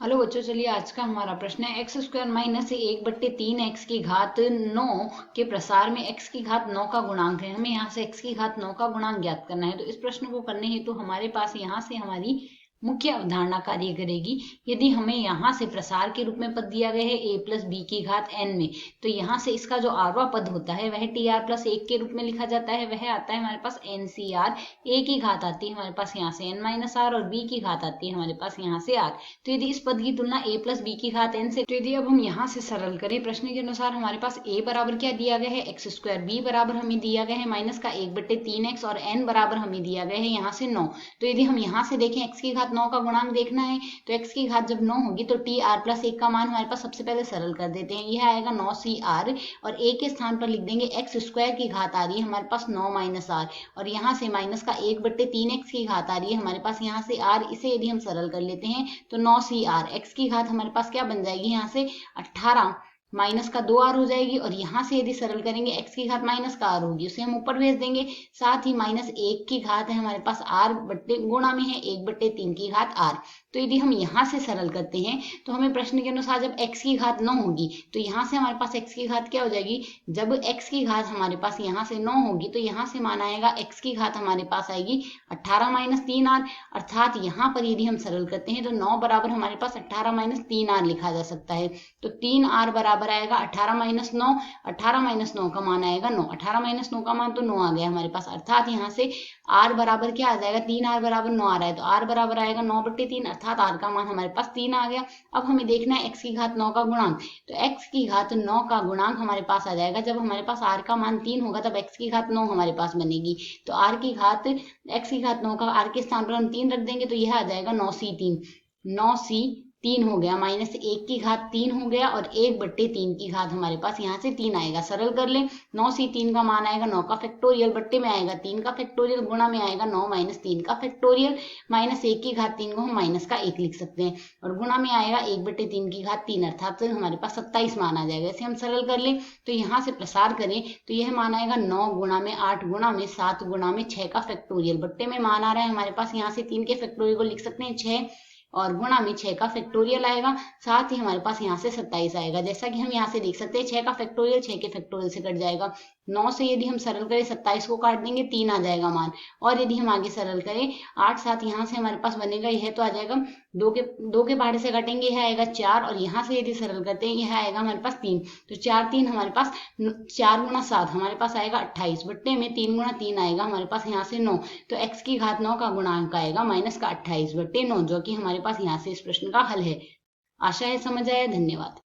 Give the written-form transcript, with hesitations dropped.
Hello बच्चों, चलिए आज का हमारा प्रश्न है एक्स स्क्वायर माइनस 1/3 एक्स की घात 9 के प्रसार में एक्स की घात 9 का गुणांक है। हमें यहाँ से एक्स की घात 9 का गुणांक ज्ञात करना है। तो इस प्रश्न को करने हेतु हमारे पास यहाँ से हमारी मुख्य अवधारणा कार्य करेगी। यदि हमें यहाँ से प्रसार के रूप में पद दिया गया है a प्लस बी की घात n में, तो यहाँ से इसका जो आरवा पद होता है वह टी आर प्लस 1 के रूप में लिखा जाता है। वह आता है हमारे पास एन सी आर। ए की घात आती है हमारे पास यहाँ से n माइनस आर और b की घात आती है हमारे पास यहाँ से r। तो यदि इस पद की तुलना a प्लस बी की घात n से, तो यदि अब हम यहाँ से सरल करें, प्रश्न के अनुसार हमारे पास a बराबर क्या दिया गया है एक्स स्क्वायर, b बराबर हमें दिया गया है माइनस का 1/3 एक्स और n बराबर हमें दिया गया है यहाँ से 9। तो यदि हम यहाँ से देखें एक्स की घात 9 का गुणांक देखना है, तो एक्स की घात जब 9 होगी तो टी आर प्लस 1 का मान हमारे पास सबसे पहले सरल कर देते हैं। यह आएगा 9 सी आर और a के स्थान पर लिख देंगे एक्स स्क्वायर की घात आ रही है हमारे पास 9 माइनस आर और यहाँ से माइनस का 1/3 एक्स की घात आ रही है हमारे पास यहाँ से आर। इसे यदि हम सरल कर लेते हैं तो 9 सी आर एक्स की घात हमारे पास क्या बन जाएगी यहाँ से 18 माइनस का 2 आर हो जाएगी और यहाँ से यदि सरल करेंगे एक्स की घात माइनस का आर होगी, उसे हम ऊपर भेज देंगे। साथ ही माइनस 1 की घात है हमारे पास आर बट्टे गुणा में है 1/3 की घात आर। तो यदि हम यहाँ से सरल करते हैं तो हमें प्रश्न के अनुसार जब x की घात 9 होगी तो यहाँ से हमारे पास x की घात क्या हो जाएगी, जब x की घात हमारे पास यहाँ से 9 होगी तो यहाँ से मान आएगा x की घात हमारे पास आएगी 18 माइनस 3r। अर्थात यहाँ पर यदि हम सरल करते हैं तो 9 बराबर हमारे पास 18 माइनस 3r लिखा जा सकता है। तो 3r बराबर आएगा 18 माइनस 9। 18 माइनस 9 का मान आएगा 9। 18 माइनस 9 का मान तो 9 आ गया हमारे पास। अर्थात यहाँ से r बराबर क्या आ जाएगा, 3r बराबर 9 आ रहा है तो r बराबर आएगा 9/3, अर्थात r का मान हमारे पास 3 आ गया। अब हमें देखना है x की घात 9 का गुणांक। तो x की घात 9 का गुणांक हमारे पास आ जाएगा, जब हमारे पास r का मान 3 होगा तब x की घात 9 हमारे पास बनेगी। तो r की घात x की घात 9 का r के स्थान पर हम 3 रख देंगे तो यह आ जाएगा 9c3। 9c3 हो गया, माइनस 1 की घात 3 हो गया और 1/3 की घात हमारे पास यहाँ से 3 आएगा। सरल कर लें, 9c3 का मान आएगा 9 का फैक्टोरियल, बट्टे में आएगा 3 का फैक्टोरियल, गुणा में आएगा 9 माइनस 3 का फैक्टोरियल। माइनस 1 की घात 3 को हम माइनस का 1 लिख सकते हैं और गुणा में आएगा 1/3 की घात 3, अर्थात हमारे पास 27 मान आ जाएगा। इसे हम सरल कर लें तो यहाँ से प्रसार करें तो यह मान आएगा 9 गुणा में 8 गुणा में 7 गुणा में 6 का फैक्टोरियल। बट्टे में मान आ रहा है हमारे पास, यहाँ से 3 के फैक्टोरियल को लिख सकते हैं 6 और गुणा में 6 का फैक्टोरियल आएगा। साथ ही हमारे पास यहाँ से 27 आएगा। जैसा कि हम यहाँ से देख सकते हैं 6 का फैक्टोरियल 6 के फैक्टोरियल से कट जाएगा। 9 से यदि हम सरल करें 27 को काट देंगे 3 आ जाएगा मान। और यदि हम आगे सरल करें 8 7 यहाँ से हमारे पास बनेगा, यह तो आ जाएगा 2 के पहाड़े से काटेंगे यह आएगा 4 और यहाँ से यदि सरल करते हैं यह आएगा हमारे पास 3। तो 4 3 हमारे पास 4 गुणा 7 हमारे पास आएगा 28, बट्टे में 3 गुणा 3 आएगा हमारे पास यहाँ से 9। तो x की घात 9 का गुणांक आएगा माइनस का 28/9, जो कि हमारे पास यहाँ से इस प्रश्न का हल है। आशा है समझ आया। धन्यवाद।